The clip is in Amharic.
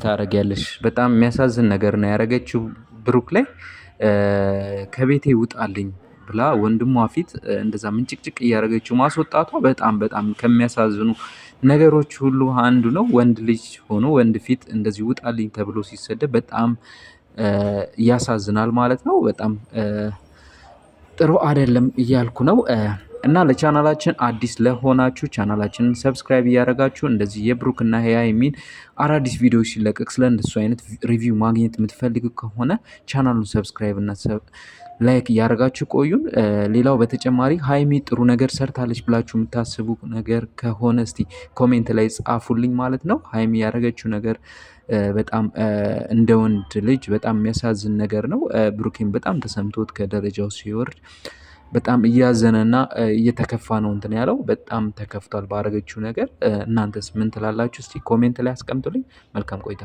ታደርጊያለሽ? በጣም የሚያሳዝን ነገር ነው ያደረገችው ብሩክ ላይ ከቤቴ ውጣልኝ ብላ ወንድሟ ፊት እንደዛ ምንጭቅጭቅ እያደረገችው ማስወጣቷ በጣም በጣም ከሚያሳዝኑ ነገሮች ሁሉ አንዱ ነው። ወንድ ልጅ ሆኖ ወንድ ፊት እንደዚህ ውጣልኝ ተብሎ ሲሰደብ በጣም ያሳዝናል ማለት ነው። በጣም ጥሩ አይደለም እያልኩ ነው። እና ለቻናላችን አዲስ ለሆናችሁ ቻናላችንን ሰብስክራይብ እያደረጋችሁ እንደዚህ የብሩክና የሀይሚን አዳዲስ ቪዲዮዎች ሲለቀቅ ስለ እንደሱ አይነት ሪቪው ማግኘት የምትፈልጉ ከሆነ ቻናሉን ሰብስክራይብ እና ላይክ እያደረጋችሁ ቆዩን። ሌላው በተጨማሪ ሀይሚ ጥሩ ነገር ሰርታለች ብላችሁ የምታስቡ ነገር ከሆነ እስቲ ኮሜንት ላይ ጻፉልኝ ማለት ነው። ሀይሚ ያደረገችው ነገር በጣም እንደ ወንድ ልጅ በጣም የሚያሳዝን ነገር ነው። ብሩኬን በጣም ተሰምቶት ከደረጃው ሲወርድ በጣም እያዘነና እየተከፋ ነው እንትን ያለው በጣም ተከፍቷል ባረገችው ነገር። እናንተስ ምን ትላላችሁ? እስቲ ኮሜንት ላይ አስቀምጡልኝ። መልካም ቆይታ